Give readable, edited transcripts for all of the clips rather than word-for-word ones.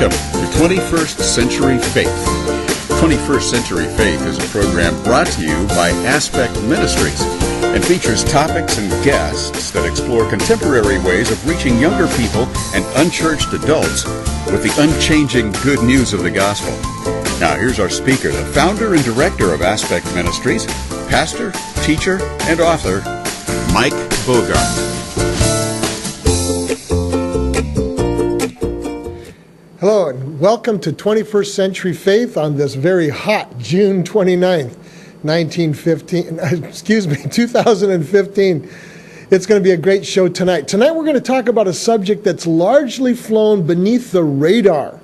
Welcome to 21st Century Faith. 21st Century Faith is a program brought to you by Aspect Ministries and features topics and guests that explore contemporary ways of reaching younger people and unchurched adults with the unchanging good news of the gospel. Now here's our speaker, the founder and director of Aspect Ministries, pastor, teacher, and author, Mike Bogart. Hello and welcome to 21st Century Faith on this very hot June 29th, 2015. It's going to be a great show tonight. Tonight we're going to talk about a subject that's largely flown beneath the radar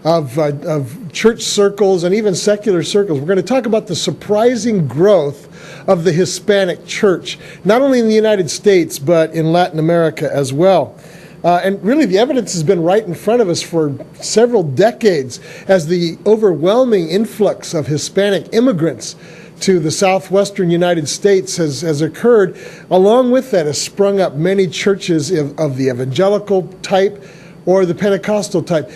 of church circles and even secular circles. We're going to talk about the surprising growth of the Hispanic church, not only in the United States, but in Latin America as well. And really, the evidence has been right in front of us for several decades as the overwhelming influx of Hispanic immigrants to the southwestern United States has occurred. Along with that has sprung up many churches of the evangelical type or the Pentecostal type.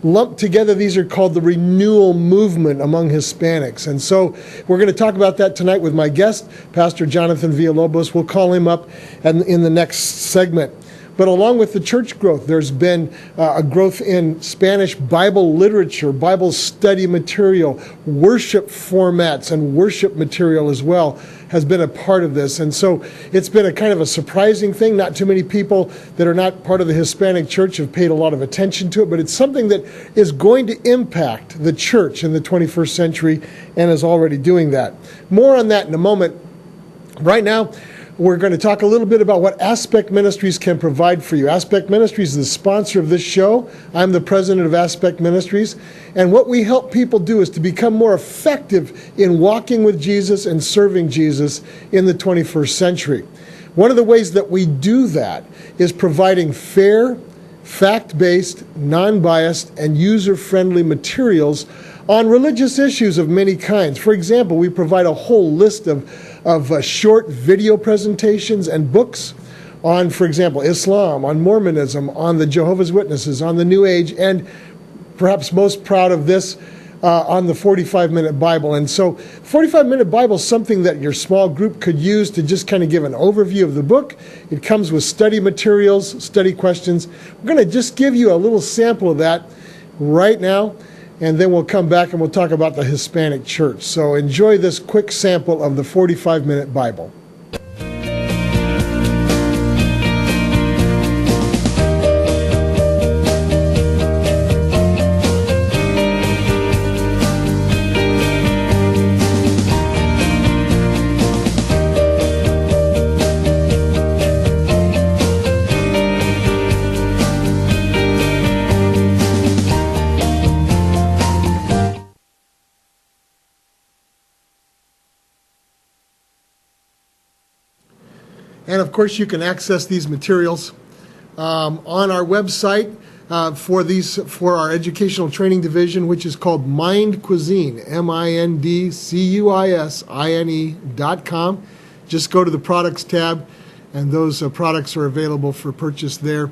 Lumped together, these are called the renewal movement among Hispanics. And so we're going to talk about that tonight with my guest, Pastor Jonathan Villalobos. We'll call him up in the next segment. But along with the church growth, there's been a growth in Spanish Bible literature, Bible study material, worship formats, and worship material as well has been a part of this. And so it's been a kind of a surprising thing. Not too many people that are not part of the Hispanic church have paid a lot of attention to it, but it's something that is going to impact the church in the 21st century and is already doing that. More on that in a moment. Right now, we're going to talk a little bit about what Aspect Ministries can provide for you. Aspect Ministries is the sponsor of this show. I'm the president of Aspect Ministries. And what we help people do is to become more effective in walking with Jesus and serving Jesus in the 21st century. One of the ways that we do that is providing fair, fact-based, non-biased, and user-friendly materials on religious issues of many kinds. For example, we provide a whole list of short video presentations and books on, for example, Islam, on Mormonism, on the Jehovah's Witnesses, on the New Age, and perhaps most proud of this, on the 45-minute Bible. And so 45-minute Bible is something that your small group could use to just kind of give an overview of the book. It comes with study materials, study questions. We're going to just give you a little sample of that right now. And then we'll come back and we'll talk about the Hispanic church. So enjoy this quick sample of the 45-minute Bible. And of course, you can access these materials on our website for our educational training division, which is called Mind Cuisine, MINDCUISINE.com. Just go to the products tab, and those products are available for purchase there.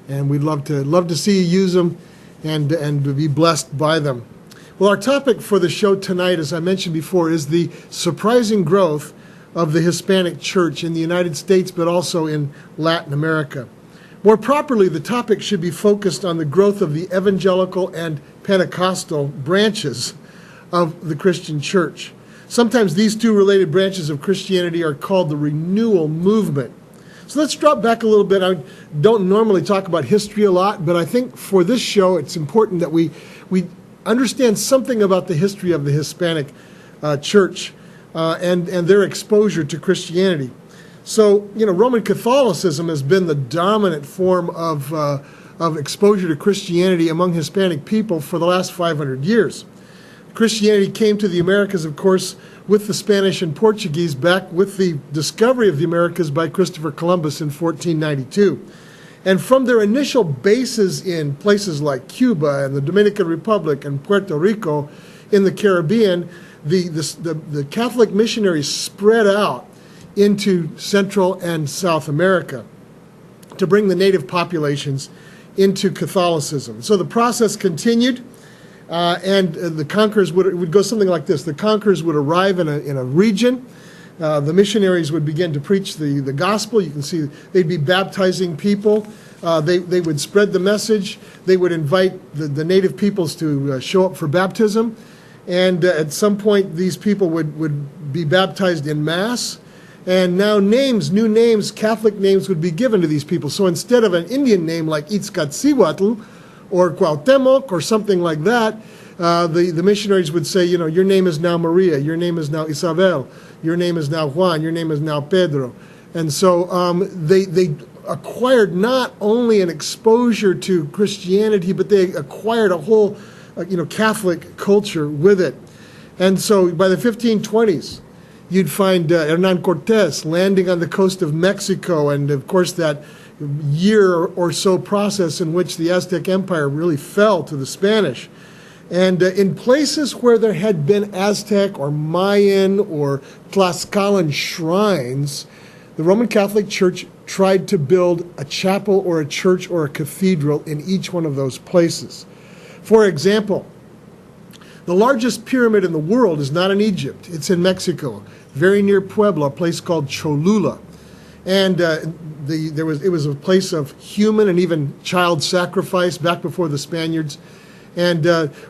And we'd love to see you use them and to be blessed by them. Well, our topic for the show tonight, as I mentioned before, is the surprising growth of the Hispanic church in the United States, but also in Latin America. More properly, the topic should be focused on the growth of the evangelical and Pentecostal branches of the Christian church. Sometimes these two related branches of Christianity are called the renewal movement. So let's drop back a little bit. I don't normally talk about history a lot, but I think for this show it's important that we understand something about the history of the Hispanic church and their exposure to Christianity. So, Roman Catholicism has been the dominant form of exposure to Christianity among Hispanic people for the last 500 years. Christianity came to the Americas, of course, with the Spanish and Portuguese back with the discovery of the Americas by Christopher Columbus in 1492. And from their initial bases in places like Cuba and the Dominican Republic and Puerto Rico in the Caribbean, the Catholic missionaries spread out into Central and South America to bring the native populations into Catholicism. So the process continued, and the conquerors would go something like this. The conquerors would arrive in a region. The missionaries would begin to preach the gospel. You can see they'd be baptizing people. They would spread the message. They would invite the native peoples to show up for baptism. And at some point, these people would be baptized in Mass. And now new names, Catholic names would be given to these people. So instead of an Indian name like Itzcatzihuatl or Cuauhtemoc or something like that, the missionaries would say, your name is now Maria, your name is now Isabel, your name is now Juan, your name is now Pedro. And so they acquired not only an exposure to Christianity, but they acquired a whole Catholic culture with it. And so by the 1520s, you'd find Hernan Cortés landing on the coast of Mexico, and of course that year or so process in which the Aztec Empire really fell to the Spanish. And in places where there had been Aztec or Mayan or Tlaxcalan shrines, the Roman Catholic Church tried to build a chapel or a church or a cathedral in each one of those places. For example, the largest pyramid in the world is not in Egypt. It's in Mexico, very near Puebla, a place called Cholula. And it was a place of human and even child sacrifice back before the Spaniards. And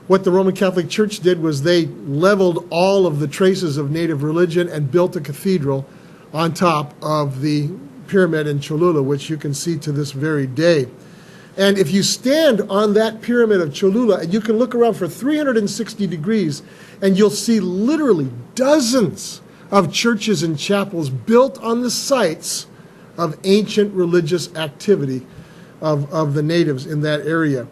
what the Roman Catholic Church did was they leveled all of the traces of native religion and built a cathedral on top of the pyramid in Cholula, which you can see to this very day. And if you stand on that pyramid of Cholula, and you can look around for 360 degrees, and you'll see literally dozens of churches and chapels built on the sites of ancient religious activity of the natives in that area.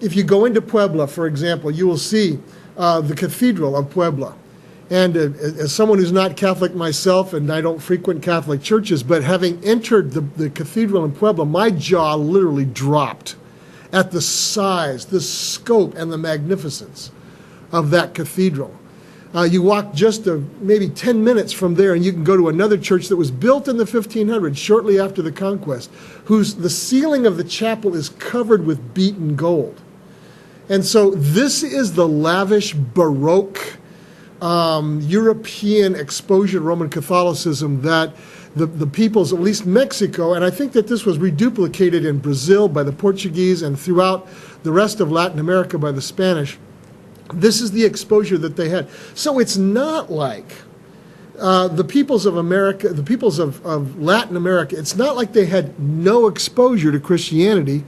If you go into Puebla, for example, you will see the Cathedral of Puebla. And as someone who's not Catholic myself, and I don't frequent Catholic churches, but having entered the cathedral in Puebla, my jaw literally dropped at the size, the scope, and the magnificence of that cathedral. You walk just maybe 10 minutes from there, and you can go to another church that was built in the 1500s, shortly after the conquest, the ceiling of the chapel is covered with beaten gold. And so this is the lavish Baroque European exposure to Roman Catholicism that the peoples, at least Mexico, and I think that this was reduplicated in Brazil by the Portuguese and throughout the rest of Latin America by the Spanish. This is the exposure that they had. So it's not like the peoples of America, the peoples of Latin America, it's not like they had no exposure to Christianity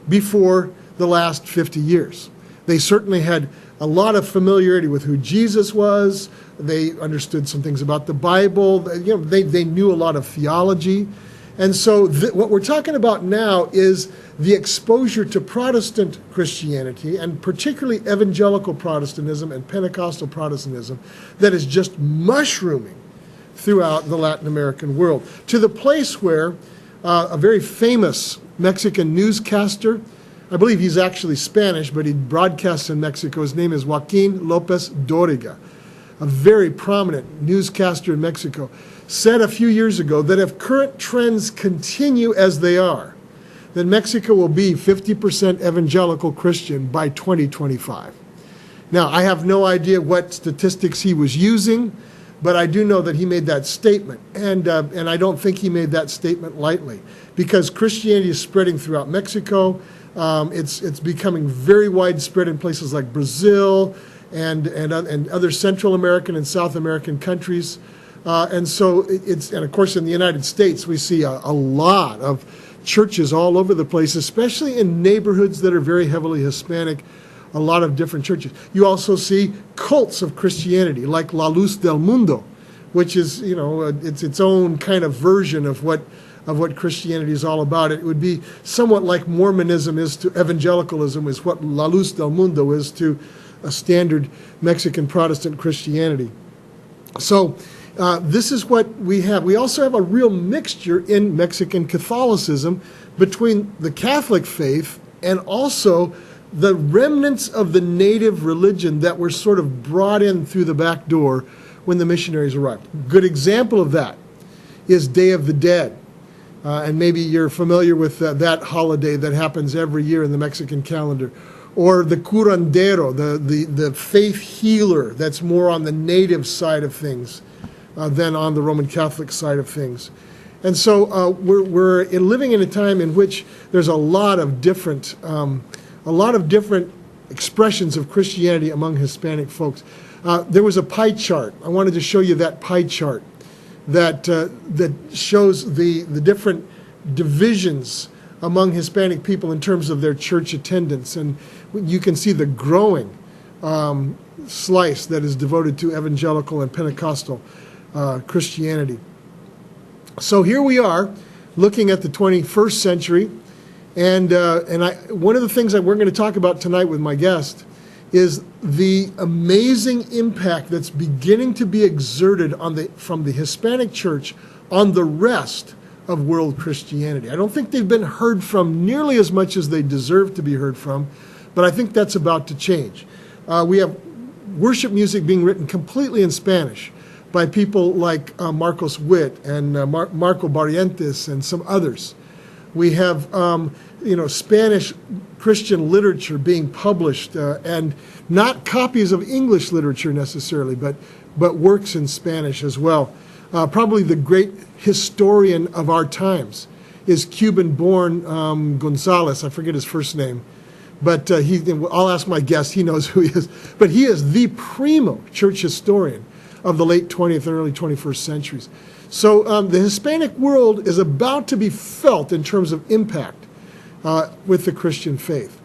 before the last 50 years. They certainly had a lot of familiarity with who Jesus was. They understood some things about the Bible. They knew a lot of theology. And so what we're talking about now is the exposure to Protestant Christianity, and particularly evangelical Protestantism and Pentecostal Protestantism, that is just mushrooming throughout the Latin American world, to the place where a very famous Mexican newscaster, I believe he's actually Spanish, but he broadcasts in Mexico. His name is Joaquin López Dóriga, a very prominent newscaster in Mexico, said a few years ago that if current trends continue as they are, then Mexico will be 50% evangelical Christian by 2025. Now, I have no idea what statistics he was using, but I do know that he made that statement, and I don't think he made that statement lightly, because Christianity is spreading throughout Mexico. It's becoming very widespread in places like Brazil and other Central American and South American countries. And so and of course in the United States we see a lot of churches all over the place, especially in neighborhoods that are very heavily Hispanic, a lot of different churches. You also see cults of Christianity like La Luz del Mundo, which is, it's its own kind of version of what Christianity is all about. It would be somewhat like Mormonism is to evangelicalism, is what La Luz del Mundo is to a standard Mexican Protestant Christianity. So this is what we have. We also have a real mixture in Mexican Catholicism between the Catholic faith and also the remnants of the native religion that were sort of brought in through the back door when the missionaries arrived. Good example of that is Day of the Dead. And maybe you're familiar with that holiday that happens every year in the Mexican calendar. Or the curandero, the faith healer, that's more on the native side of things than on the Roman Catholic side of things. And so we're living in a time in which there's a lot of different expressions of Christianity among Hispanic folks. There was a pie chart. I wanted to show you that pie chart that shows the different divisions among Hispanic people in terms of their church attendance. And you can see the growing slice that is devoted to evangelical and Pentecostal Christianity. So here we are looking at the 21st century. And one of the things that we're going to talk about tonight with my guest is the amazing impact that's beginning to be exerted from the Hispanic church on the rest of world Christianity. I don't think they've been heard from nearly as much as they deserve to be heard from, but I think that's about to change. We have worship music being written completely in Spanish by people like Marcos Witt and Marco Barrientos and some others. We have Spanish Christian literature being published, and not copies of English literature necessarily, but works in Spanish as well. Probably the great historian of our times is Cuban-born Gonzalez. I forget his first name, but I'll ask my guest. He knows who he is. But he is the primo church historian of the late 20th and early 21st centuries. So the Hispanic world is about to be felt in terms of impact with the Christian faith.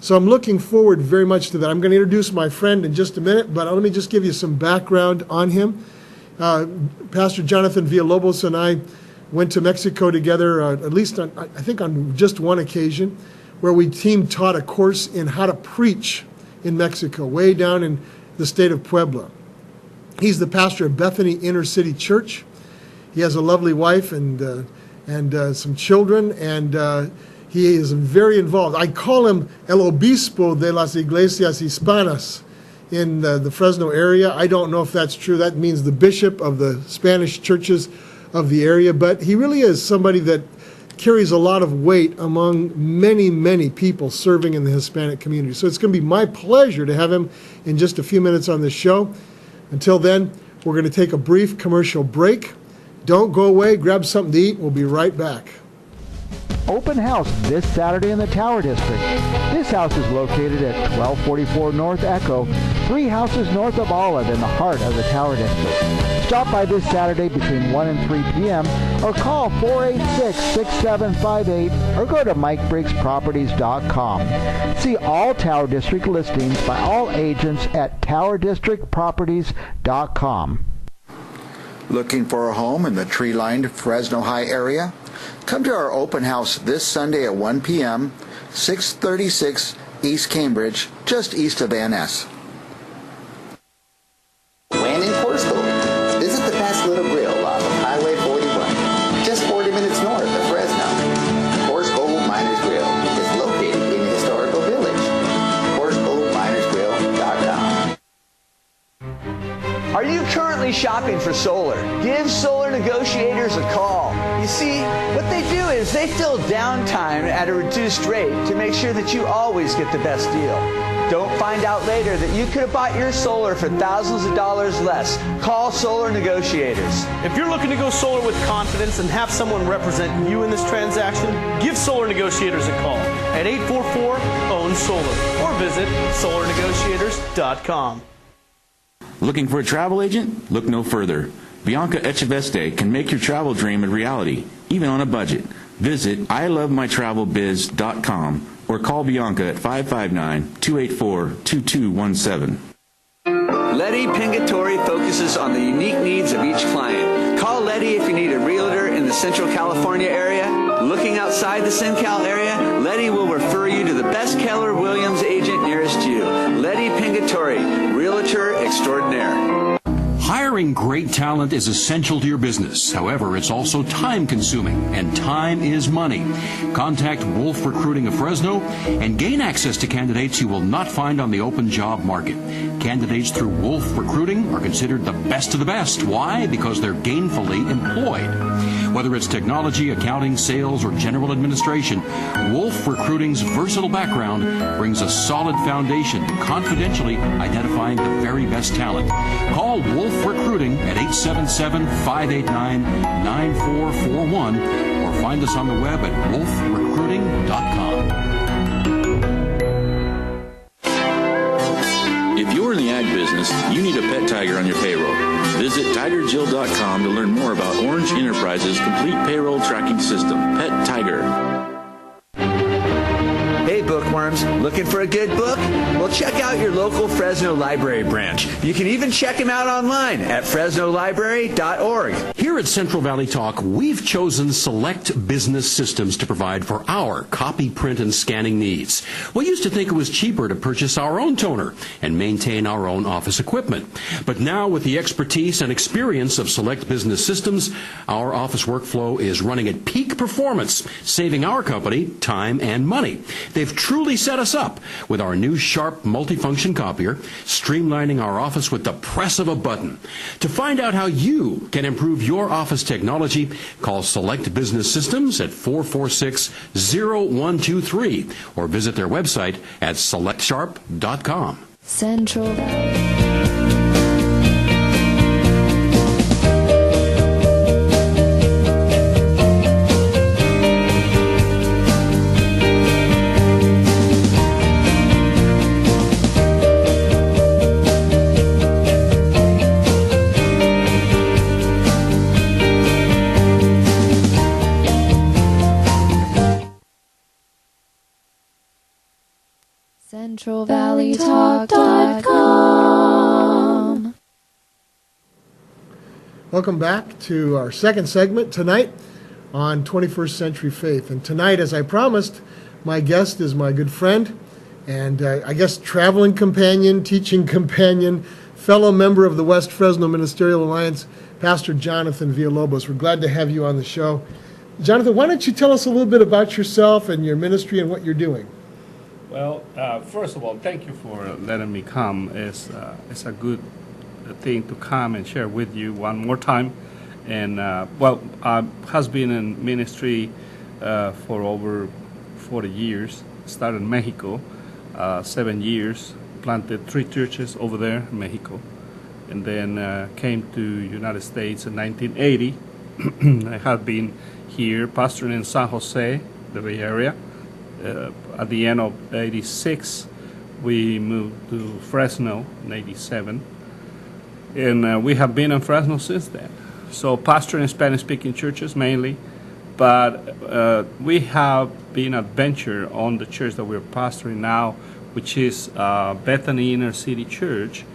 So I'm looking forward very much to that. I'm going to introduce my friend in just a minute, but let me just give you some background on him. Pastor Jonathan Villalobos and I went to Mexico together, at least I think on just one occasion, where we team taught a course in how to preach in Mexico, way down in the state of Puebla. He's the pastor of Bethany Inner City Church. He has a lovely wife and some children, and he is very involved. I call him El Obispo de las Iglesias Hispanas in the Fresno area. I don't know if that's true. That means the bishop of the Spanish churches of the area, but he really is somebody that carries a lot of weight among many, many people serving in the Hispanic community. So it's going to be my pleasure to have him in just a few minutes on this show. Until then, we're going to take a brief commercial break. Don't go away. Grab something to eat. We'll be right back. Open house this Saturday in the Tower District. This house is located at 1244 North Echo, 3 houses north of Olive in the heart of the Tower District. Stop by this Saturday between 1 and 3 p.m. or call 486-6758 or go to MikeBriggsProperties.com. See all Tower District listings by all agents at TowerDistrictProperties.com. Looking for a home in the tree-lined Fresno High area? Come to our open house this Sunday at 1 p.m., 636 East Cambridge, just east of Van Ness. When in Portsville, visit the Pasquito Grill off of Highway 41, just 40 minutes north of Fresno. Horse Gold Miners Grill is located in the historical village. HorseGoldMinersGrill.com. Are you currently shopping for solar? Give Solar Negotiators a call. You see, what they do is they fill downtime at a reduced rate to make sure that you always get the best deal. Don't find out later that you could have bought your solar for thousands of dollars less. Call Solar Negotiators. If you're looking to go solar with confidence and have someone represent you in this transaction, give Solar Negotiators a call at 844-OWN-SOLAR or visit SolarNegotiators.com. Looking for a travel agent? Look no further. Bianca Echeveste can make your travel dream a reality, even on a budget. Visit ilovemytravelbiz.com or call Bianca at 559-284-2217. Letty Pingatori focuses on the unique needs of each client. Call Letty if you need a realtor in the Central California area. Looking outside the SinCal area, Letty will refer you to the best Keller Williams agent nearest you. Letty Pingatori, Realtor Extraordinaire. Hiring great talent is essential to your business. However, it's also time-consuming, and time is money. Contact Wolf Recruiting of Fresno and gain access to candidates you will not find on the open job market. Candidates through Wolf Recruiting are considered the best of the best. Why? Because they're gainfully employed. Whether it's technology, accounting, sales, or general administration, Wolf Recruiting's versatile background brings a solid foundation to confidentially identifying the very best talent. Call Wolf Recruiting at 877-589-9441 or find us on the web at wolfrecruiting.com. If you're in the ag business, you need a pet tiger on your payroll. Visit TigerJill.com to learn more about Orange Enterprises' complete payroll tracking system, Pet Tiger. Hey bookworms, looking for a good book? Well, check out your local Fresno Library branch. You can even check them out online at fresnolibrary.org. Here at Central Valley Talk, we've chosen Select Business Systems to provide for our copy, print, and scanning needs. We used to think it was cheaper to purchase our own toner and maintain our own office equipment. But now, with the expertise and experience of Select Business Systems, our office workflow is running at peak performance, saving our company time and money. They've truly set us up with our new sharp multifunction copier, streamlining our office with the press of a button. To find out how you can improve your office technology, call Select Business Systems at 446-0123 or visit their website at selectsharp.com. Central Valley. CentralValleyTalk.com. Welcome back to our second segment tonight on 21st Century Faith. And tonight, as I promised, my guest is my good friend and I guess traveling companion, teaching companion, fellow member of the West Fresno Ministerial Alliance, Pastor Jonathan Villalobos. We're glad to have you on the show. Jonathan, why don't you tell us a little bit about yourself and your ministry and what you're doing? Well, first of all, thank you for letting me come. It's a good thing to come and share with you one more time. And, I has been in ministry for over 40 years. Started in Mexico, 7 years, planted 3 churches over there in Mexico. And then came to United States in 1980. I have been here pastoring in San Jose, the Bay Area. At the end of 86, we moved to Fresno in 87. And we have been in Fresno since then. So pastoring in Spanish-speaking churches mainly. But we have been adventure on the church that we're pastoring now, which is Bethany Inner City Church,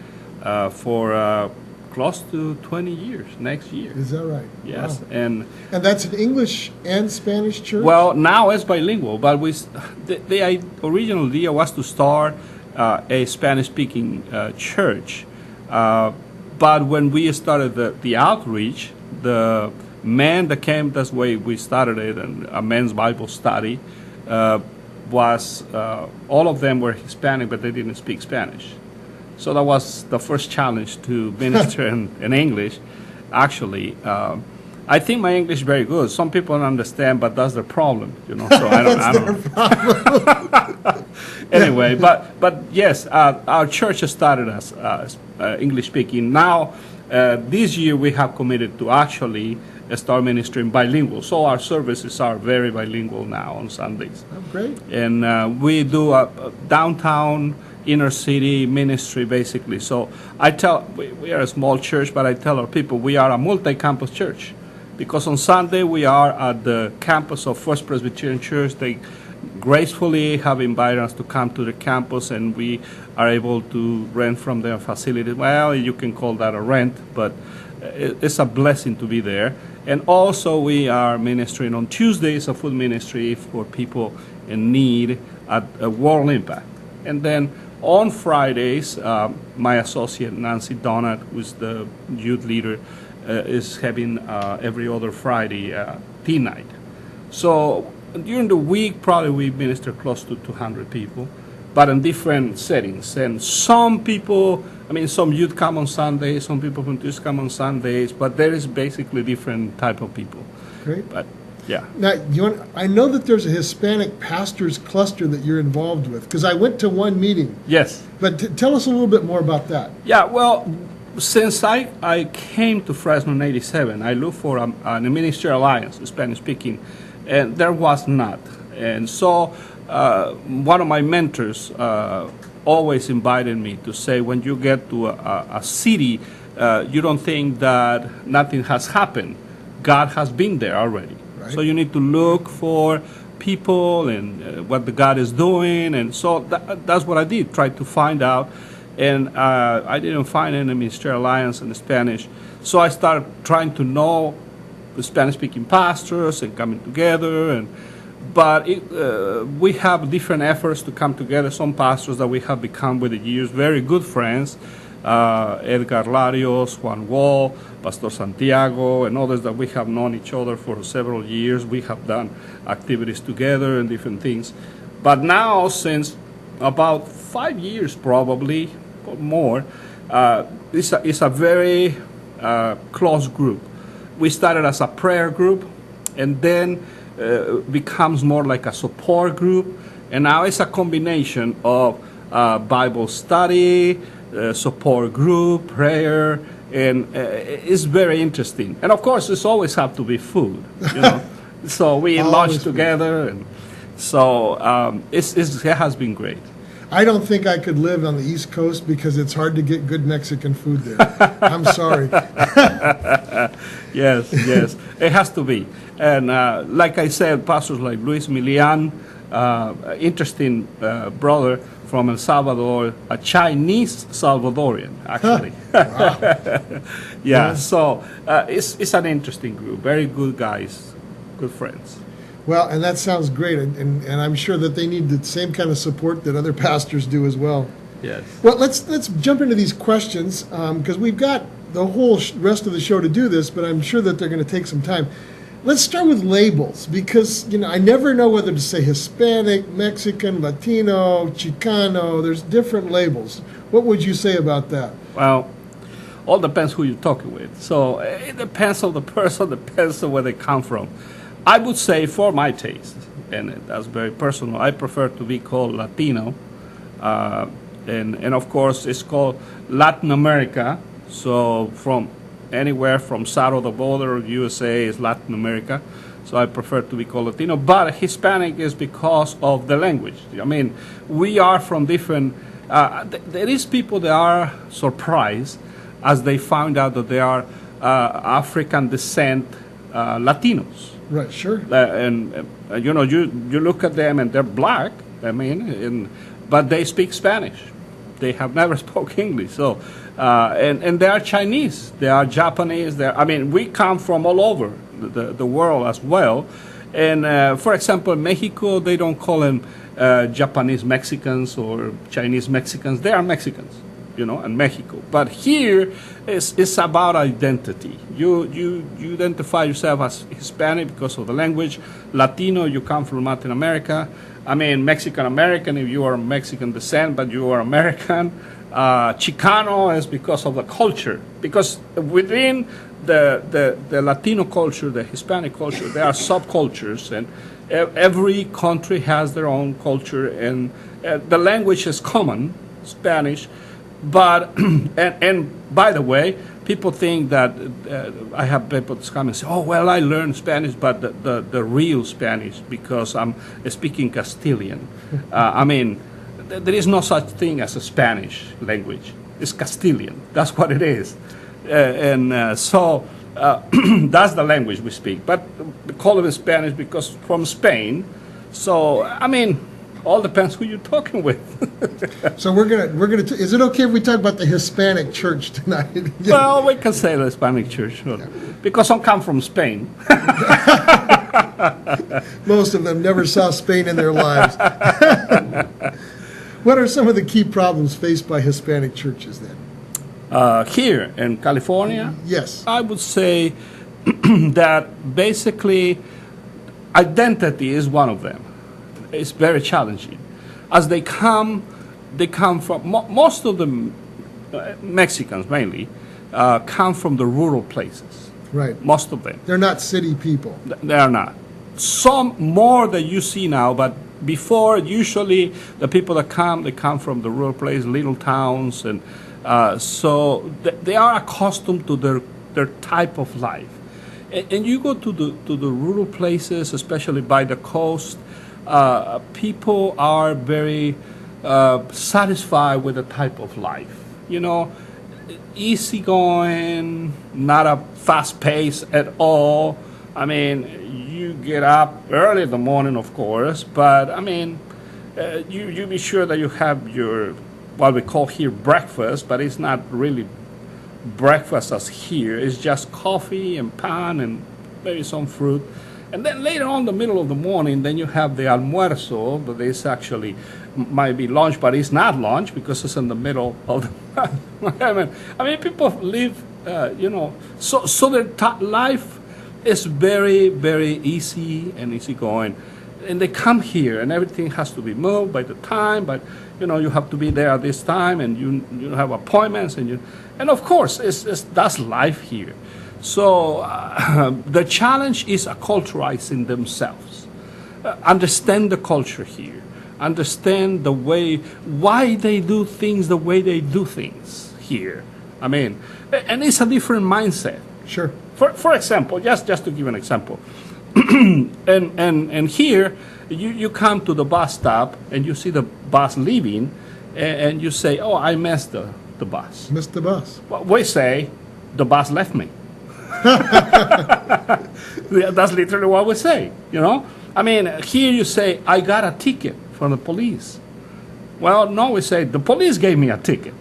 for close to 20 years next year. Is that right? Yes. Wow. And that's an English and Spanish church? Well, now it's bilingual, but the original idea was to start a Spanish-speaking church. But when we started the outreach, the men that came, that's the way we started it, and a men's Bible study, was all of them were Hispanic, but they didn't speak Spanish. So that was the first challenge to minister in English. Actually, I think my English is very good. Some people don't understand, but that's the problem, you know. So I don't. Anyway, but yes, our church started as English speaking. Now, this year we have committed to actually start ministering bilingual. So our services are very bilingual now on Sundays. Oh, great. And we do a downtown inner city ministry, basically. So I tell, we are a small church, but I tell our people we are a multi-campus church, because on Sunday we are at the campus of First Presbyterian Church. They gracefully have invited us to come to the campus, and we are able to rent from their facility. Well, you can call that a rent, but it's a blessing to be there. And also we are ministering on Tuesdays, a food ministry for people in need at World Impact. And then on Fridays, my associate Nancy Donat, who's the youth leader, is having every other Friday teen night. So during the week, probably we minister close to 200 people. but in different settings. And some people, I mean, some youth come on Sundays, some people from Tuesdays come on Sundays, but there is basically different type of people. Great. But yeah. Now, I know that there's a Hispanic pastors cluster that you're involved with, because I went to one meeting. Yes. But tell us a little bit more about that. Yeah, well, since I came to Fresno in 87, I looked for a ministry alliance, Spanish-speaking, and there was not. And so one of my mentors always invited me to say, when you get to a city, you don't think that nothing has happened. God has been there already. Right. So you need to look for people and what the God is doing. And so that's what I did, try to find out. And I didn't find any ministerial alliance in Spanish. So I started trying to know the Spanish-speaking pastors and coming together. But we have different efforts to come together. Some pastors that we have become with the years very good friends. Edgar Larios, Juan Wall, Pastor Santiago, and others that we have known each other for several years. We have done activities together and different things. But now, since about 5 years probably, or more, it's a very close group. We started as a prayer group, and then becomes more like a support group, and now it's a combination of Bible study, support group, prayer, and it's very interesting. And of course, it's always have to be food, you know. So we lunch together, and so it has been great. I don't think I could live on the East Coast because it's hard to get good Mexican food there. I'm sorry. Yes, it has to be. And like I said, pastors like Luis Milian, interesting brother from El Salvador, a Chinese Salvadorian, actually. Yeah, so it's an interesting group, very good guys, good friends. Well, and that sounds great, and I'm sure that they need the same kind of support that other pastors do as well. Yes. Well, let's jump into these questions, because we've got the whole rest of the show to do this, but I'm sure that they're going to take some time. Let's start with labels, because I never know whether to say Hispanic, Mexican, Latino, Chicano. There's different labels. What would you say about that? Well, all depends who you're talking with. So it depends on the person, depends on where they come from. I would say, for my taste, and that's very personal, I prefer to be called Latino. And of course, it's called Latin America. So from anywhere from south of the border, USA is Latin America. So I prefer to be called Latino. But Hispanic is because of the language. I mean, we are from different... there is people that are surprised as they found out that they are African descent Latinos. Right, sure. You look at them and they're black, I mean, but they speak Spanish. They have never spoke English. So, and they are Chinese, they are Japanese. We come from all over the world as well. And for example, Mexico, they don't call them Japanese Mexicans or Chinese Mexicans. They are Mexicans, in Mexico. But here, it's about identity. You identify yourself as Hispanic because of the language. Latino, you come from Latin America. Mexican American if you are Mexican descent, but you are American. Chicano is because of the culture. Because within the Latino culture, the Hispanic culture, there are subcultures, and every country has their own culture, and the language is common, Spanish. But and by the way, people think that I have people come and say, "Oh, well, I learned Spanish, but the real Spanish because I'm speaking Castilian." There is no such thing as a Spanish language. It's Castilian. That's what it is, so that's the language we speak. But we call it Spanish because from Spain. So all depends who you're talking with. So we're gonna. Is it okay if we talk about the Hispanic church tonight? Well, we can say the Hispanic church, sure. Because some come from Spain. Most of them never saw Spain in their lives. What are some of the key problems faced by Hispanic churches then? Here in California? Yes. I would say that basically identity is one of them. It's very challenging. as they come from, most of the Mexicans mainly, come from the rural places. Right. Most of them. They're not city people. They are not. Some more that you see now, but before, usually the people that come, they come from the rural place, little towns, and so they are accustomed to their type of life. And you go to the rural places, especially by the coast, people are very satisfied with the type of life. You know, easygoing, not a fast pace at all. I mean, you get up early in the morning, of course, but I mean, you be sure that you have your, what we call here breakfast, but it's not really breakfast as here. It's just coffee and pan and maybe some fruit. And then later on, the middle of the morning, then you have the almuerzo, that is actually might be lunch, but it's not lunch because it's in the middle of the I mean, people live, so their life is very, very easy and easygoing. And they come here, and everything has to be moved by the time, but, you have to be there at this time, and you have appointments, and of course, that's life here. So the challenge is acculturating themselves. Understand the culture here. Understand the way, why they do things the way they do things here. I mean, and it's a different mindset. Sure. For example, just to give an example, and here you come to the bus stop and you see the bus leaving, and you say, "Oh, I missed the bus." Missed the bus. Well, we say, "The bus left me." That's literally what we say. I mean, here you say, "I got a ticket from the police." Well, no, we say, "The police gave me a ticket."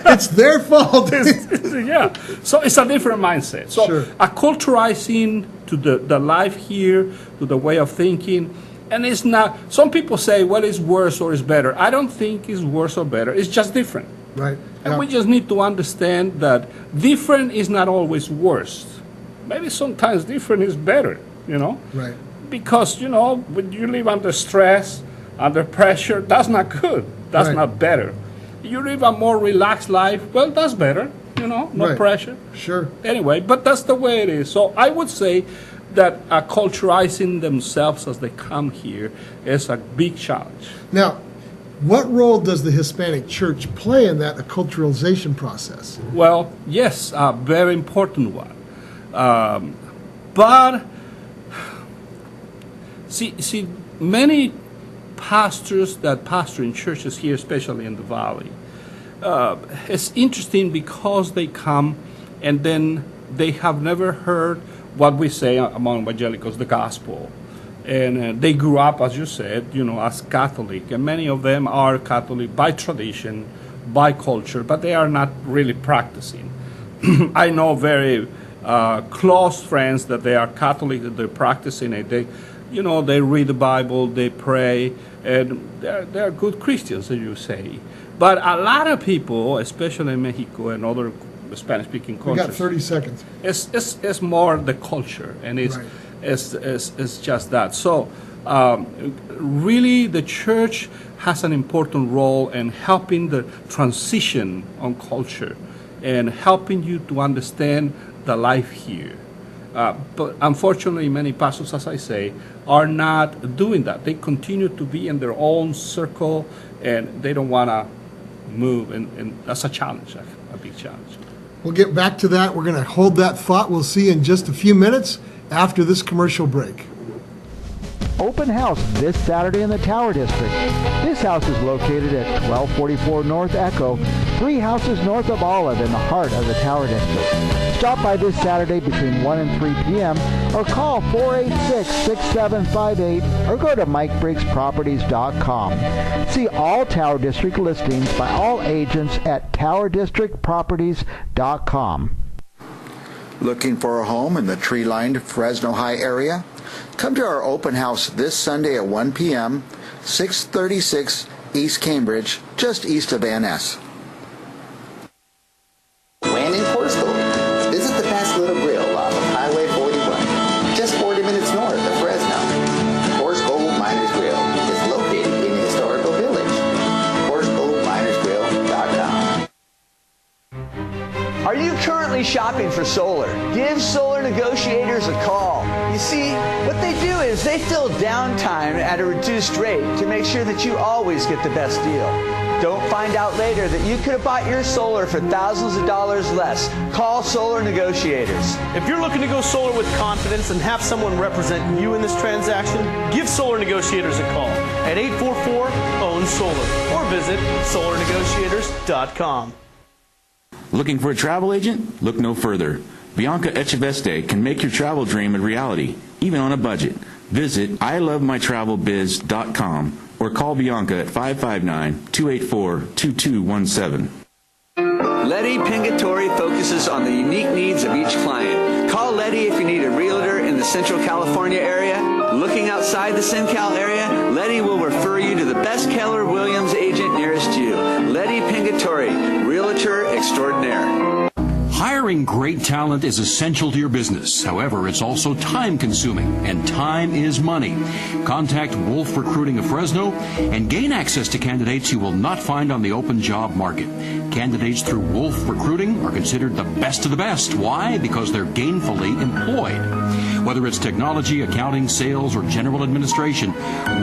It's their fault. Yeah. So it's a different mindset. So Sure. Acculturating to the life here, to the way of thinking. And it's not, some people say, well, it's worse or it's better. I don't think it's worse or better. It's just different. Right. And Yeah. we just need to understand that different is not always worse. Maybe sometimes different is better, Right. Because, when you live under stress, under pressure, that's not good. That's Right. not better. You live a more relaxed life, well, that's better, no Right. pressure. Sure. Anyway, but that's the way it is. So I would say that acculturating themselves as they come here is a big challenge. Now, what role does the Hispanic church play in that acculturalization process? Well, yes, a very important one. But see, many pastors that pastor in churches here, especially in the Valley, it's interesting because they come and then they have never heard what we say among evangelicals, the gospel. And they grew up, as you said, as Catholic. And many of them are Catholic by tradition, by culture, but they are not really practicing. I know very close friends that they are Catholic, that they're practicing it. They read the Bible, they pray, and they're good Christians, as you say. But a lot of people, especially in Mexico and other Spanish-speaking We countries, got 30 seconds. it's more the culture, and it's just that. So really, the church has an important role in helping the transition on culture and helping you to understand the life here. But unfortunately, many pastors, as I say, are not doing that. They continue to be in their own circle, and they don't want to move, and that's a challenge, a big challenge. We'll get back to that. We're going to hold that thought. We'll see you in just a few minutes after this commercial break. Open house this Saturday in the Tower District. This house is located at 1244 North Echo, 3 houses north of Olive in the heart of the Tower District. Stop by this Saturday between 1 and 3 p.m. or call 486-6758 or go to MikeBriggsProperties.com. See all Tower District listings by all agents at TowerDistrictProperties.com. Looking for a home in the tree-lined Fresno High area? Come to our open house this Sunday at 1 p.m., 636 East Cambridge, just east of Van Ness. When in Corsco, visit the Past Little Grill off of Highway 41, just 40 minutes north of Fresno. Corsco Miners Grill is located in the currently shopping for solar, give Solar Negotiators a call. You see, what they do is they fill downtime at a reduced rate to make sure that you always get the best deal. Don't find out later that you could have bought your solar for thousands of dollars less. Call Solar Negotiators. If you're looking to go solar with confidence and have someone represent you in this transaction, give Solar Negotiators a call at 844-OWN-SOLAR or visit solarnegotiators.com. Looking for a travel agent? Look no further. Bianca Echeveste can make your travel dream a reality, even on a budget. Visit ilovemytravelbiz.com or call Bianca at 559-284-2217. Letty Pingatore focuses on the unique needs of each client. Call Letty if you need a realtor in the Central California area. Looking outside the SinCal area, Letty will refer you to the best Keller Williams agent nearest you. Letty Pingatore, Realtor Extraordinaire. Hiring great talent is essential to your business. However, it's also time-consuming, and time is money. Contact Wolf Recruiting of Fresno and gain access to candidates you will not find on the open job market. Candidates through Wolf Recruiting are considered the best of the best. Why? Because they're gainfully employed. Whether it's technology, accounting, sales, or general administration,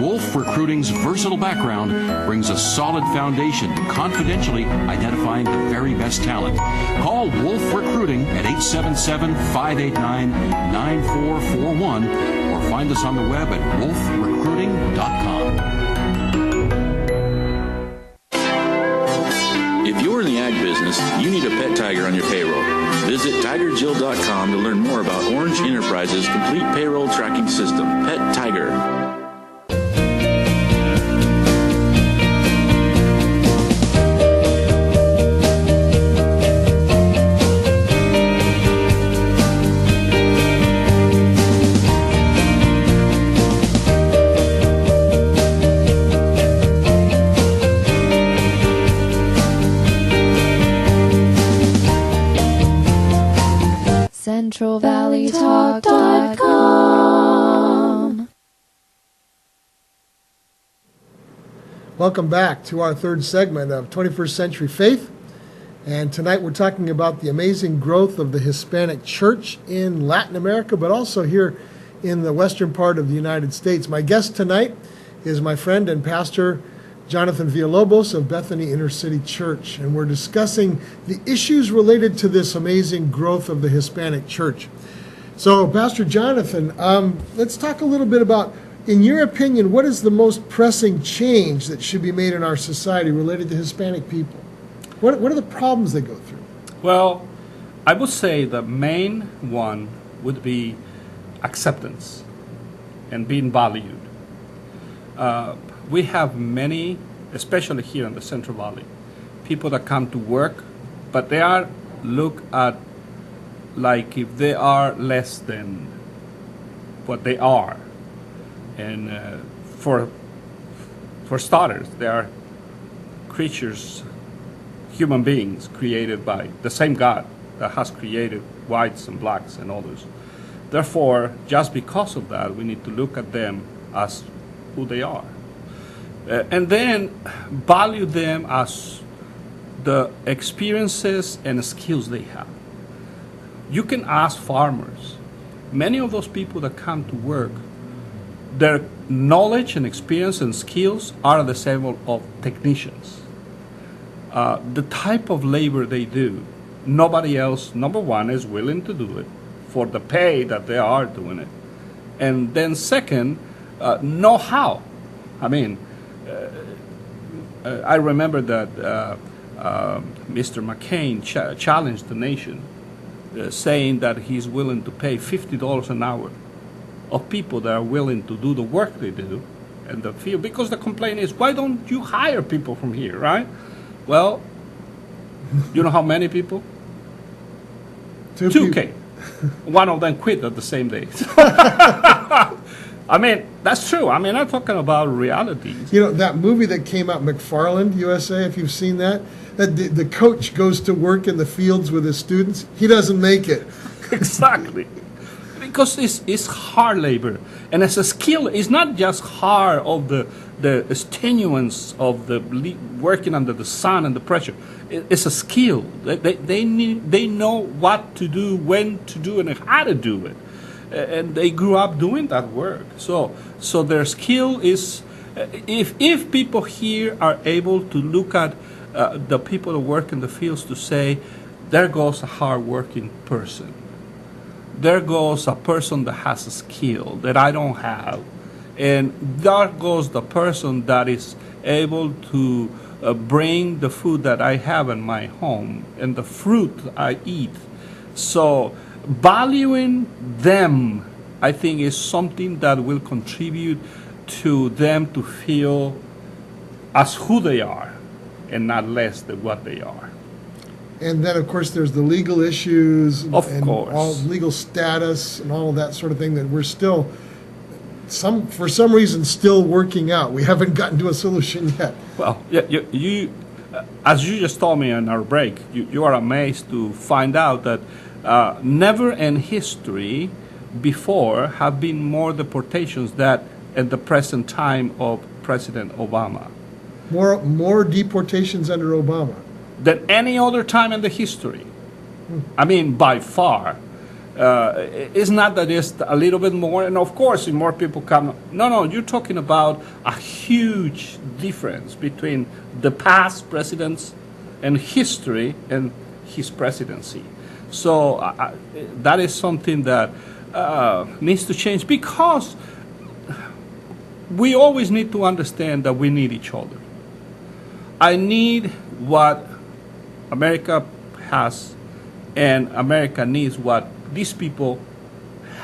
Wolf Recruiting's versatile background brings a solid foundation to confidentially identifying the very best talent. Call Wolf Recruiting at 877-589-9441 or find us on the web at wolfrecruiting.com. If you're in the ag business, you need a pet tiger on your payroll. Visit TigerJill.com to learn more about Orange Enterprises' complete payroll tracking system, Pet Tiger. CentralValleyTalk.com. Welcome back to our third segment of 21st Century Faith. And tonight we're talking about the amazing growth of the Hispanic church in Latin America, but also here in the western part of the United States. My guest tonight is my friend and pastor, Jonathan Villalobos of Bethany Inner City Church. And we're discussing the issues related to this amazing growth of the Hispanic church. So, Pastor Jonathan, let's talk a little bit about, in your opinion, what is the most pressing change that should be made in our society related to Hispanic people? What are the problems they go through? Well, I would say the main one would be acceptance and being valued. We have many, especially here in the Central Valley, people that come to work, but they are looked at like if they are less than what they are. And for starters, they are creatures, human beings created by the same God that has created whites and blacks and others. Therefore, just because of that, we need to look at them as who they are. And then value them as the experiences and skills they have. You can ask farmers. Many of those people that come to work, their knowledge and experience and skills are the same of technicians. The type of labor they do, nobody else, number one, is willing to do it for the pay that they are doing it. And then second, know how. I mean, I remember that Mr. McCain challenged the nation, saying that he's willing to pay $50 an hour of people that are willing to do the work they do in the field. Because the complaint is, why don't you hire people from here, right? Well, you know how many people? 2K. One of them quit at the same day. I mean, that's true. I mean, I'm talking about realities. You know, that movie that came out, McFarland, USA, if you've seen that, the coach goes to work in the fields with his students. He doesn't make it. Exactly. I mean, because it's hard labor, and as a skill, it's not just hard of the strenuous of the working under the sun and the pressure. It's a skill. They know what to do, when to do, and how to do it, and they grew up doing that work. So their skill is. If people here are able to look at the people that work in the fields to say, there goes a hard-working person. There goes a person that has a skill that I don't have. And there goes the person that is able to bring the food that I have in my home and the fruit I eat. So valuing them, I think, is something that will contribute to them to feel as who they are and not less than what they are. And then, of course, there's the legal issues Of and course. all legal status and all of that sort of thing that we're still, for some reason, still working out. We haven't gotten to a solution yet. Well, you as you just told me in our break, you are amazed to find out that never in history before have been more deportations that at the present time of President Obama. More deportations under Obama Than any other time in the history. I mean, by far. It's not that it's a little bit more, and of course, if more people come. No, you're talking about a huge difference between the past presidents and history and his presidency. So that is something that needs to change, because we always need to understand that we need each other. I need what America has, and America needs what these people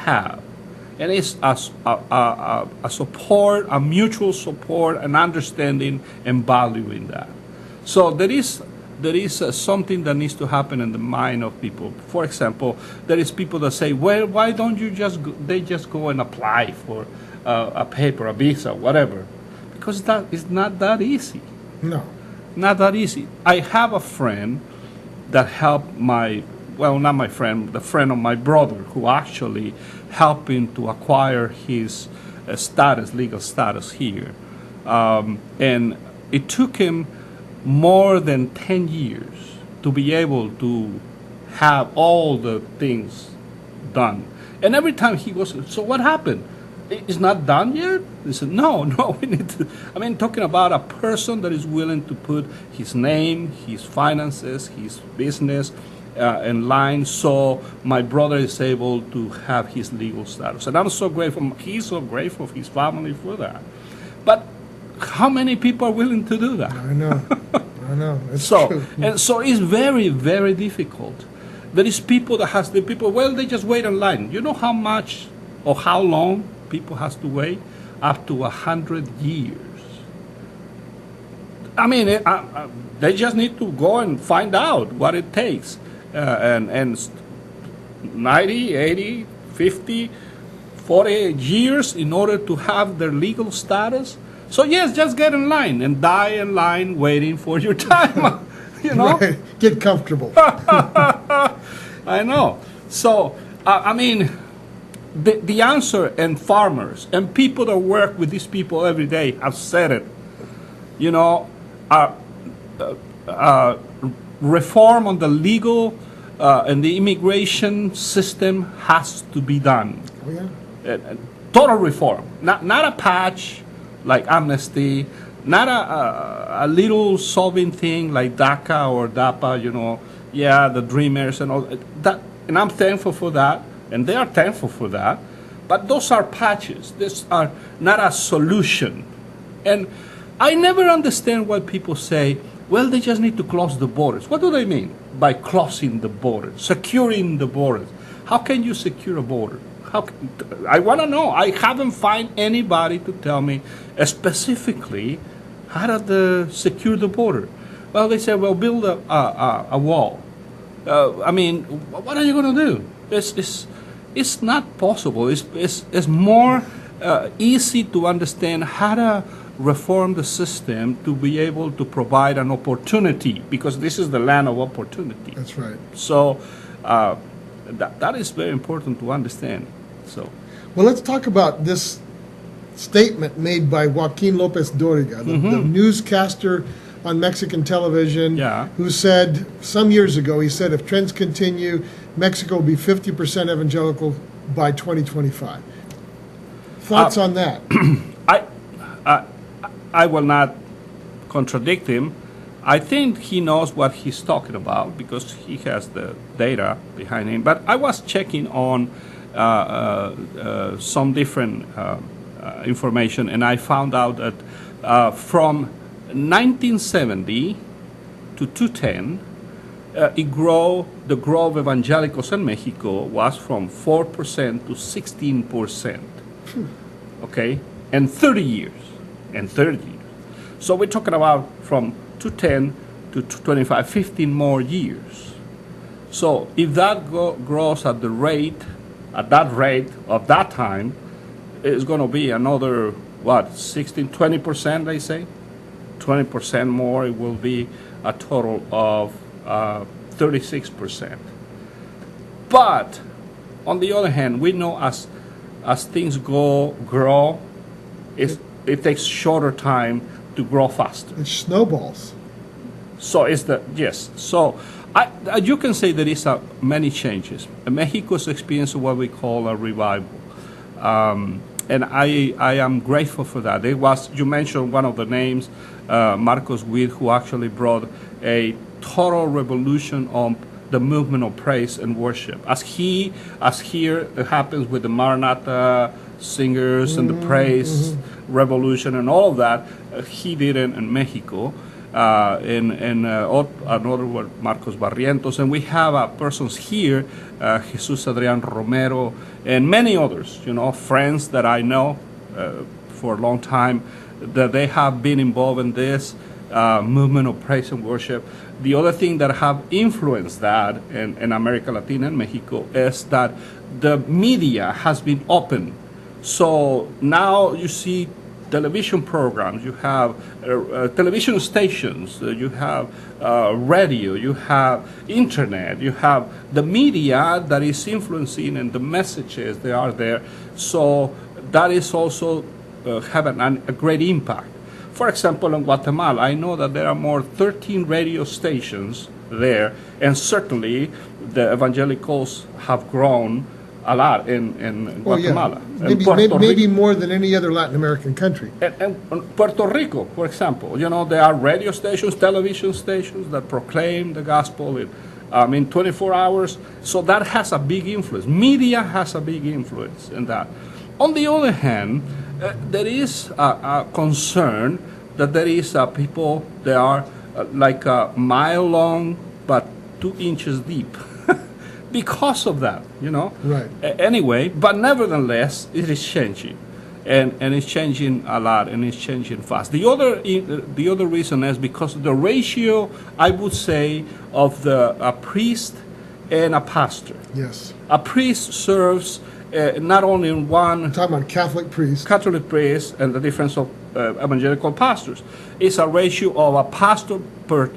have. And it's a support, a mutual support, an understanding, and valuing that. So there is something that needs to happen in the mind of people. For example, there is people that say, well, why don't you they just go and apply for a paper, a visa, whatever? Because that is not that easy. No. Not that easy. I have a friend that helped not my friend, the friend of my brother, who actually helped him to acquire his legal status here. And it took him more than 10 years to be able to have all the things done. And every time he goes, so what happened? It's not done yet? They said, no, we need to. I mean, talking about a person that is willing to put his name, his finances, his business in line, so my brother is able to have his legal status. And I'm so grateful. He's so grateful for his family for that. But how many people are willing to do that? I know. It's so, true. And so it's very, very difficult. There is people that they just wait in line. You know how much or how long people has to wait? Up to 100 years. I mean, they just need to go and find out what it takes. And 90, 80, 50, 40 years in order to have their legal status. So yes, just get in line and die in line waiting for your time. You know? Right. Get comfortable. I know. So, I mean, the answer, and farmers and people that work with these people every day have said it. You know, reform on the legal and the immigration system has to be done. Oh, yeah. Total reform, not a patch like amnesty, not a little solving thing like DACA or DAPA. You know, the Dreamers and all that. And I'm thankful for that. And they are thankful for that. But those are patches. These are not a solution. And I never understand why people say, well, they just need to close the borders. What do they mean by closing the borders, securing the borders? How can you secure a border? I want to know. I haven't found anybody to tell me specifically how to secure the border. Well, they say, well, build a wall. I mean, what are you going to do? It's not possible. It's more easy to understand how to reform the system to be able to provide an opportunity, because this is the land of opportunity. That's right. So that is very important to understand. So, well, let's talk about this statement made by Joaquin Lopez Doriga, the newscaster on Mexican television, who said some years ago, he said, if trends continue, Mexico will be 50% evangelical by 2025. Thoughts on that? I will not contradict him. I think he knows what he's talking about because he has the data behind him. But I was checking on some different information, and I found out that from 1970 to 2010, the growth of evangelicals in Mexico was from 4% to 16%. Okay, and 30 years. So we're talking about from 2010 to 25, 15 more years. So if that grows at that rate of that time, it's going to be another, 20%, they say? 20% more, it will be a total of 36%. But on the other hand, we know as things grow, it takes shorter time to grow faster. It snowballs. So So you can say there is many changes. Mexico's experiencing what we call a revival. And I am grateful for that. You mentioned one of the names, Marcos Witt, who actually brought a total revolution on the movement of praise and worship. As here it happens with the Maranatha singers and the praise revolution and all of that, he did it in Mexico. Another word, Marcos Barrientos, and we have persons here, Jesus Adrian Romero, and many others, friends that I know for a long time, that they have been involved in this movement of praise and worship. The other thing that have influenced that in America Latina and Mexico is that the media has been open. So now you see television programs, you have television stations, you have radio, you have internet, you have the media that is influencing and the messages that are there. So that is also having a great impact. For example, in Guatemala, I know that there are more 13 radio stations there, and certainly the evangelicals have grown a lot in Guatemala. Maybe more than any other Latin American country. And Puerto Rico, for example, there are radio stations, television stations that proclaim the gospel in 24 hours. So that has a big influence. Media has a big influence in that. On the other hand, there is a concern that there is people that are like a mile long but 2 inches deep. Because of that, Right. Anyway, but nevertheless, it is changing, and it's changing a lot, and it's changing fast. The other reason is because the ratio, I would say, of a priest and a pastor. Yes. A priest serves not only in one. I'm talking about Catholic priests. Catholic priests and the difference of evangelical pastors. It's a ratio of a pastor per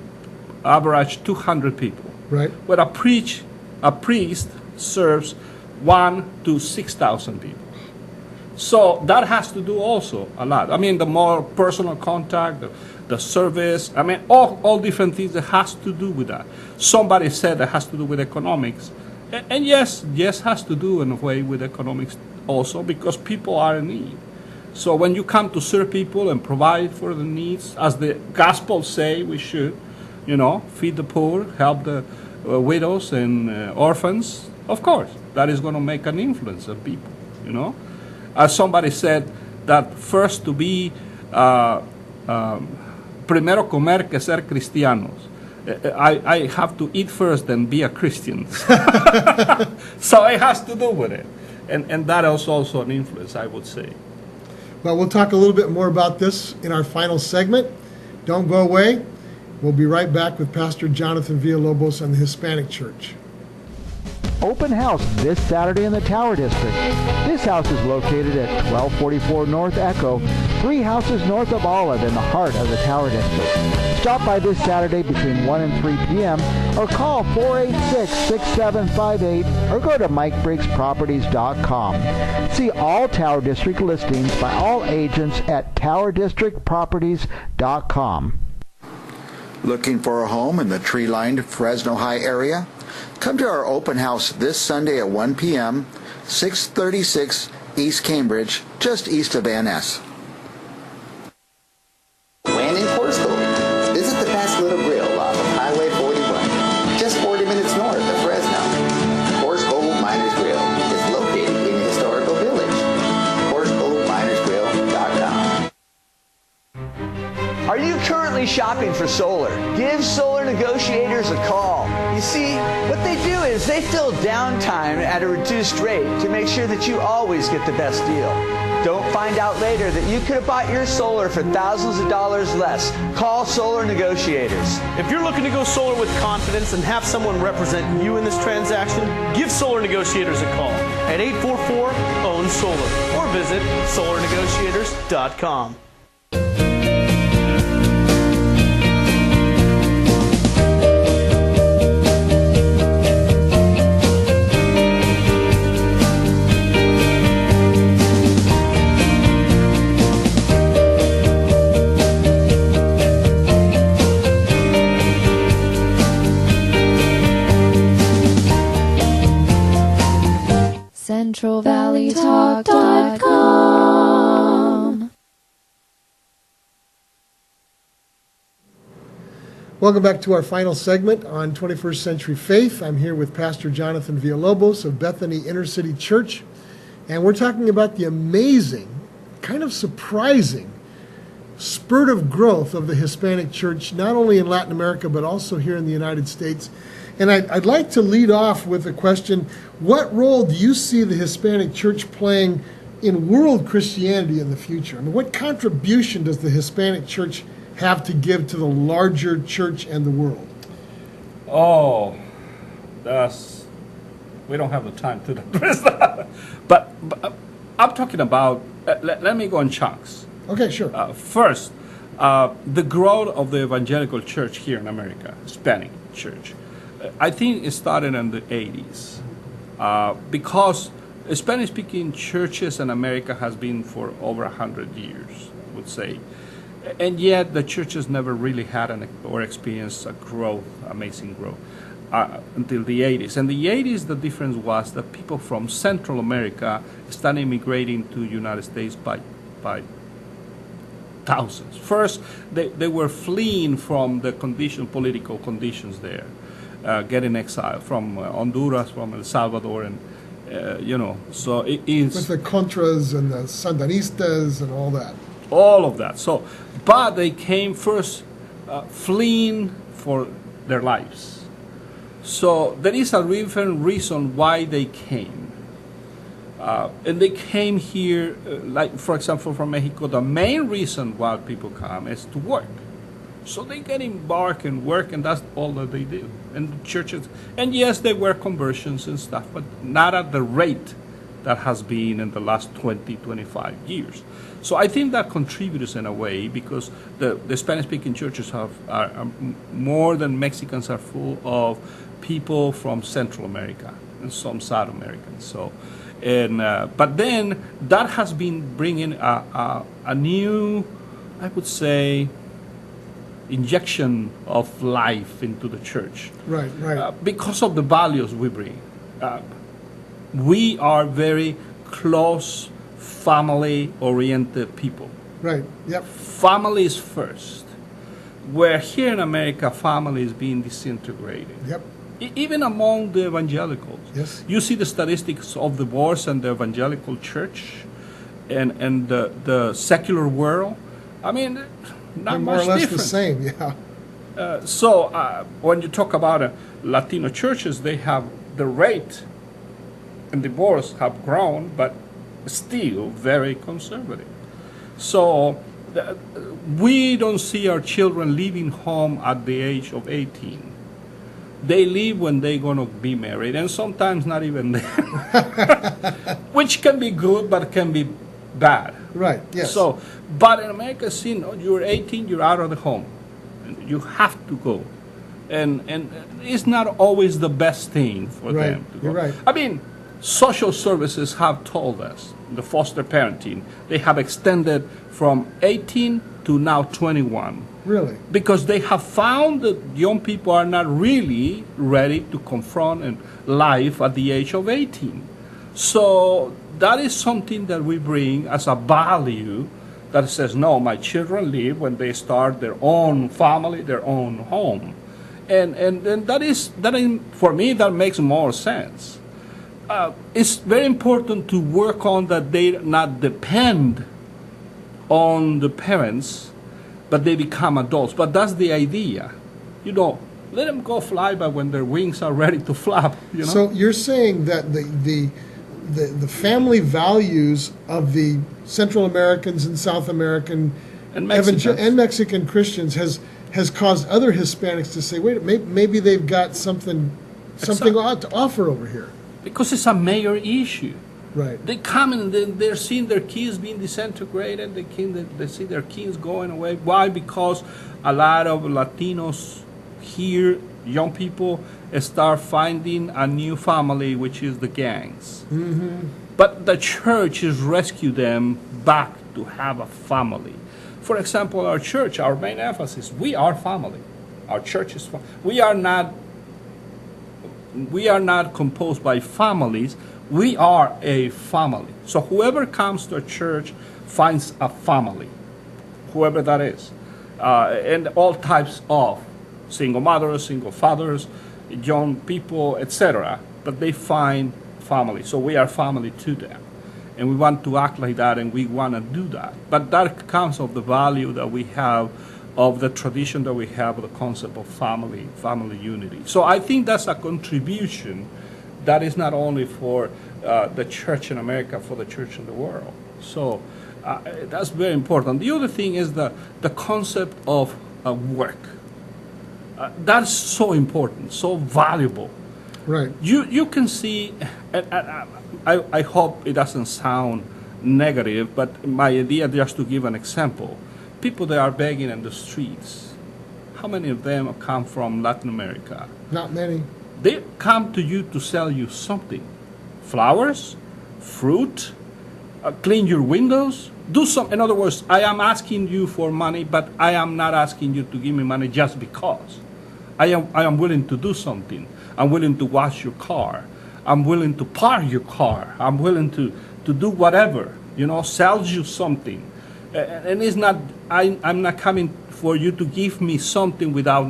average 200 people. Right. But a priest serves 1 to 6,000 people. So that has to do also a lot. The more personal contact, the service, all different things that has to do with that. Somebody said that has to do with economics. And yes, has to do in a way with economics also, because people are in need. So when you come to serve people and provide for the needs, as the Gospel say we should, feed the poor, help the widows and orphans, of course, that is going to make an influence on people, As somebody said, that first to be, primero comer que ser cristianos. I have to eat first and be a Christian. So it has to do with it. And that is also an influence, I would say. Well, we'll talk a little bit more about this in our final segment. Don't go away. We'll be right back with Pastor Jonathan Villalobos and the Hispanic Church. Open house this Saturday in the Tower District. This house is located at 1244 North Echo, 3 houses north of Olive in the heart of the Tower District. Stop by this Saturday between 1 and 3 p.m. or call 486-6758 or go to MikeBriggsProperties.com. See all Tower District listings by all agents at TowerDistrictProperties.com. Looking for a home in the tree-lined Fresno High area? Come to our open house this Sunday at 1 p.m., 636 East Cambridge, just east of Van Ness. When in Portsville, visit the Past Little Grill off of Highway 41, just 40 minutes north of Fresno. Coarse Gold Miners Grill is located in the historical village. CoarseGoldMinersGrill.com. Are you currently shopping for solar? Give Solar Negotiators a call. You see, what they do is they fill downtime at a reduced rate to make sure that you always get the best deal. Don't find out later that you could have bought your solar for thousands of dollars less. Call Solar Negotiators. If you're looking to go solar with confidence and have someone represent you in this transaction, give Solar Negotiators a call at 844-OWN-SOLAR or visit SolarNegotiators.com. CentralValleyTalk.com. Welcome back to our final segment on 21st Century Faith. I'm here with Pastor Jonathan Villalobos of Bethany Inner City Church, and we're talking about the amazing, kind of surprising spurt of growth of the Hispanic church, not only in Latin America, but also here in the United States. And I'd like to lead off with a question. What role do you see the Hispanic church playing in world Christianity in the future? I mean, what contribution does the Hispanic church have to give to the larger church and the world? Oh, we don't have the time to address that. But I'm talking about, let me go in chunks. Okay, sure. First, the growth of the evangelical church here in America, Hispanic church. I think it started in the 80s because Spanish-speaking churches in America has been for over 100 years, I would say. And yet the churches never really had or experienced a growth, amazing growth, until the 80s. In the 80s, the difference was that people from Central America started immigrating to the United States by thousands. First, they were fleeing from the political conditions there. Getting exiled from Honduras, from El Salvador, and so it is with the Contras and the Sandinistas and all that. All of that. So, but they came first fleeing for their lives. So there is a different reason why they came, and they came here, like for example, from Mexico. The main reason why people come is to work. So they get embarked and work, and that's all that they do. And the churches, and yes, there were conversions and stuff, but not at the rate that has been in the last 20, 25 years. So I think that contributes in a way because the Spanish-speaking churches are more than Mexicans are full of people from Central America and some South Americans. So, but then that has been bringing a new, I would say, injection of life into the church. Right. Because of the values we bring. We are very close, family-oriented people. Right, yep. Family is first. Where here in America, family is being disintegrated. Yep. Even among the evangelicals. Yes. You see the statistics of divorce and the evangelical church and the secular world. I mean, not more much or less different. the same, yeah. So when you talk about Latino churches, they have the rate and divorce have grown, but still very conservative. So we don't see our children leaving home at the age of 18. They leave when they're going to be married, and sometimes not even then, which can be good, but can be bad. Right, yes. So, but in America, see, you're 18, you're out of the home. You have to go. And it's not always the best thing for them to go. You're right. I mean, social services have told us, the foster parenting, they have extended from 18 to now 21. Really? Because they have found that young people are not really ready to confront life at the age of 18. So that is something that we bring as a value that says, no, my children leave when they start their own family, their own home. And for me, that makes more sense. It's very important to work on that they not depend on the parents, but they become adults. But that's the idea. Let them go fly by when their wings are ready to flap. So you're saying that the family values of the Central Americans and South American and Mexican Christians has caused other Hispanics to say, wait, maybe they've got something odd to offer over here. Because it's a major issue. Right. They come and they're seeing their kids being disintegrated. They see their kids going away. Why? Because a lot of Latinos here, young people, start finding a new family, which is the gangs. Mm-hmm. But the church has rescued them back to have a family. For example, our church, our main emphasis, we are family. Our church is family. We are not composed by families. We are a family. So whoever comes to a church finds a family, whoever that is. And all types of single mothers, single fathers, young people, etc. But they find family. So we are family to them. And we want to act like that, and we want to do that. But that comes of the value that we have, of the tradition that we have, the concept of family unity. So I think that's a contribution that is not only for the church in America, for the church in the world. So that's very important. The other thing is the concept of work. That's so important, so valuable. Right. You can see, and I hope it doesn't sound negative, but my idea, just to give an example, people that are begging in the streets, how many of them come from Latin America? Not many. They come to you to sell you something. Flowers, fruit, clean your windows, do some. In other words, I am asking you for money, but I am not asking you to give me money just because. I am willing to do something. I'm willing to wash your car. I'm willing to park your car. I'm willing to do whatever, sell you something. And it's not, I'm not coming for you to give me something without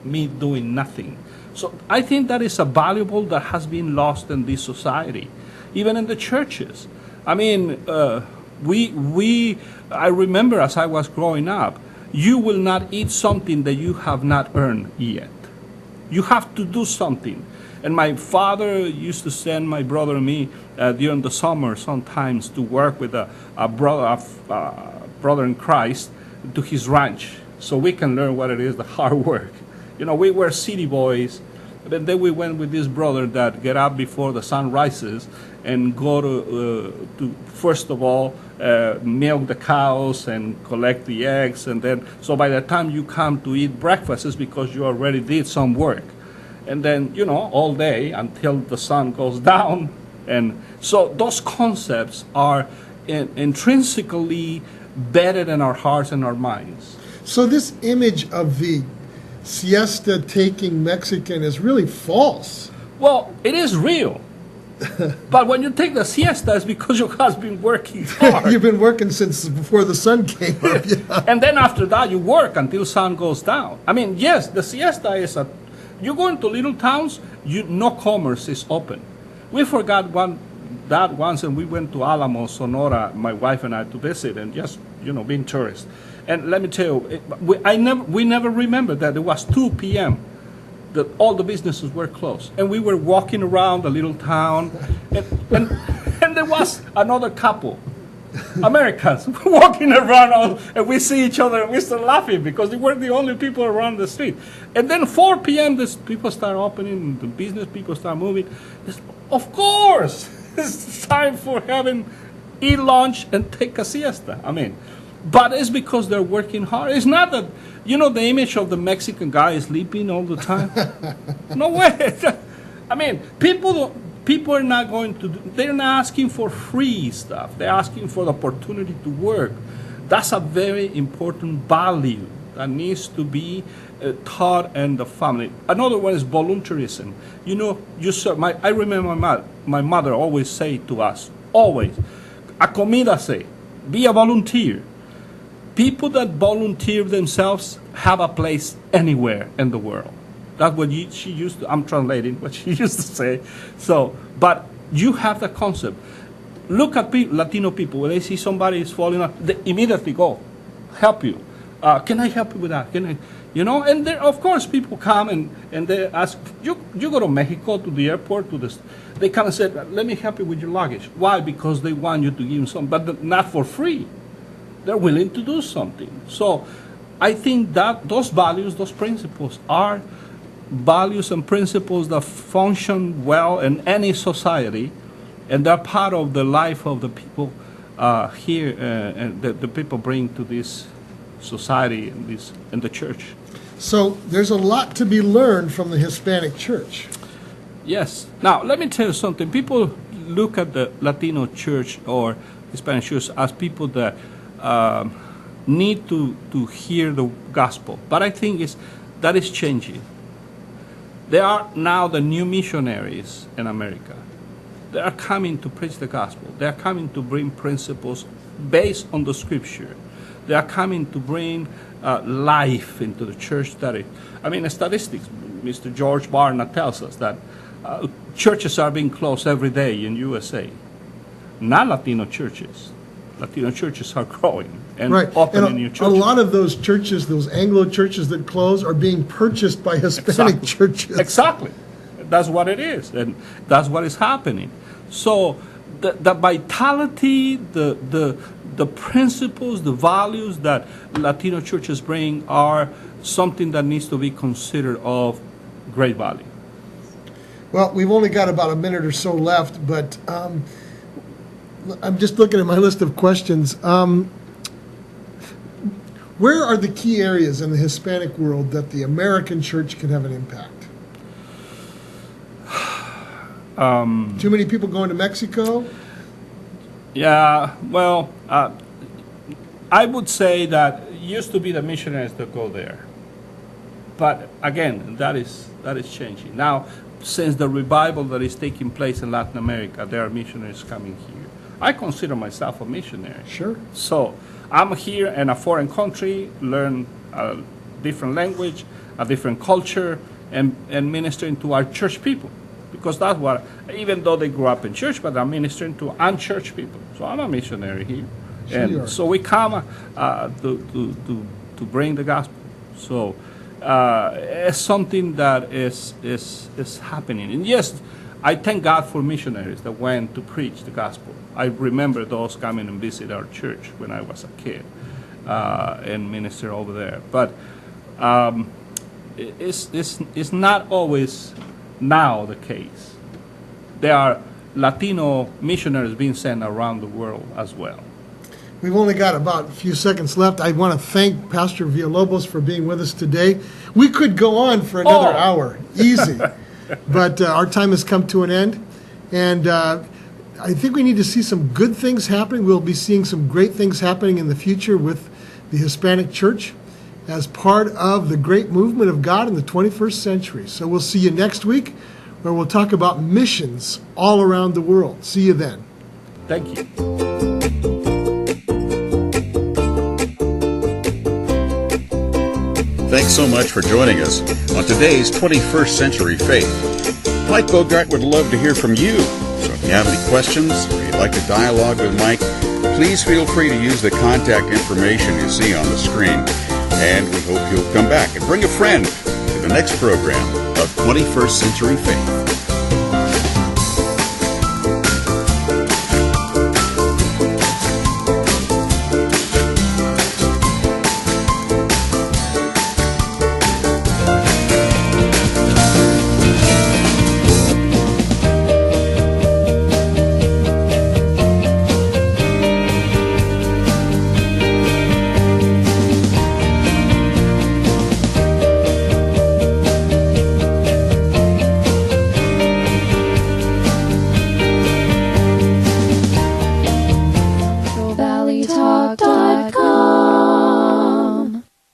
me doing nothing. So I think that is a valuable that has been lost in this society, even in the churches. I mean, I remember as I was growing up, you will not eat something that you have not earned yet. You have to do something. And my father used to send my brother and me during the summer sometimes to work with a brother in Christ to his ranch, so we can learn what it is, the hard work. We were city boys, but then we went with this brother that get up before the sun rises and go to first of all, milk the cows and collect the eggs, and then, so by the time you come to eat breakfast, it's because you already did some work. And then, all day until the sun goes down. And so those concepts are intrinsically embedded in our hearts and our minds. So this image of the siesta-taking Mexican is really false. Well, it is real. But when you take the siesta, it's because you have been working hard. You've been working since before the sun came up. Yeah. And then after that, you work until sun goes down. I mean, yes, the siesta is you go into little towns, no commerce is open. We forgot that once, and we went to Alamo, Sonora, my wife and I, to visit, and just, being tourists. And let me tell you, we never remembered that it was 2 p.m., that all the businesses were closed. And we were walking around a little town, and there was another couple Americans walking around, and we see each other and we start laughing because we're the only people around the street. And then 4 p.m. people start opening, the business people start moving. Of course, it's time for eat lunch and take a siesta. But it's because they're working hard. It's not that, the image of the Mexican guy is sleeping all the time. No way. People are not going to, they're not asking for free stuff. They're asking for the opportunity to work. That's a very important value that needs to be taught in the family. Another one is voluntarism. I remember my mother always say to us, acomídase, be a volunteer. People that volunteer themselves have a place anywhere in the world. That's what she used to, I'm translating what she used to say. But you have the concept. Look at Latino people, when they see somebody is falling off, they immediately go, help you. Can I help you with that? And there, of course, people come and they ask, you go to Mexico, to the airport, they come and say, let me help you with your luggage. Why? Because they want you to give them something, but not for free. They're willing to do something. So I think that those values, those principles are values and principles that function well in any society, and they're part of the life of the people here, and the people bring to this society and the church. So there's a lot to be learned from the Hispanic church. Yes. Now, let me tell you something. People look at the Latino church or Hispanic church as people that need to hear the gospel. But I think that is changing. There are now the new missionaries in America. They are coming to preach the gospel. They are coming to bring principles based on the scripture. They are coming to bring life into the church study. Statistics, Mr. George Barna tells us that churches are being closed every day in USA. Not Latino churches. Latino churches are growing and opening new churches. A lot of those churches, those Anglo churches that close, are being purchased by Hispanic churches. Exactly. That's what it is, and that's what is happening. So the vitality, the principles, the values that Latino churches bring are something that needs to be considered of great value. Well, we've only got about a minute or so left, but I'm just looking at my list of questions. Where are the key areas in the Hispanic world that the American church can have an impact? Too many people going to Mexico? Yeah, well, I would say that it used to be the missionaries that go there. But again, that is changing. Now, since the revival that is taking place in Latin America, there are missionaries coming here. I consider myself a missionary. Sure. So I'm here in a foreign country, learn a different language, a different culture, and ministering to our church people. Because that's what, even though they grew up in church, but I'm ministering to unchurched people. So I'm a missionary here. Sure and so we come to bring the gospel. So it's something that is happening. And yes, I thank God for missionaries that went to preach the gospel. I remember those coming and visit our church when I was a kid and minister over there. But it's not always now the case. There are Latino missionaries being sent around the world as well. We've only got about a few seconds left. I want to thank Pastor Villalobos for being with us today. We could go on for another hour, easy. But our time has come to an end. And I think we need to see some good things happening. We'll be seeing some great things happening in the future with the Hispanic church as part of the great movement of God in the 21st century. So we'll see you next week, where we'll talk about missions all around the world. See you then. Thank you. Thanks so much for joining us on today's 21st Century Faith. Mike Bogart would love to hear from you. So if you have any questions or you'd like to dialogue with Mike, please feel free to use the contact information you see on the screen. And we hope you'll come back and bring a friend to the next program of 21st Century Faith.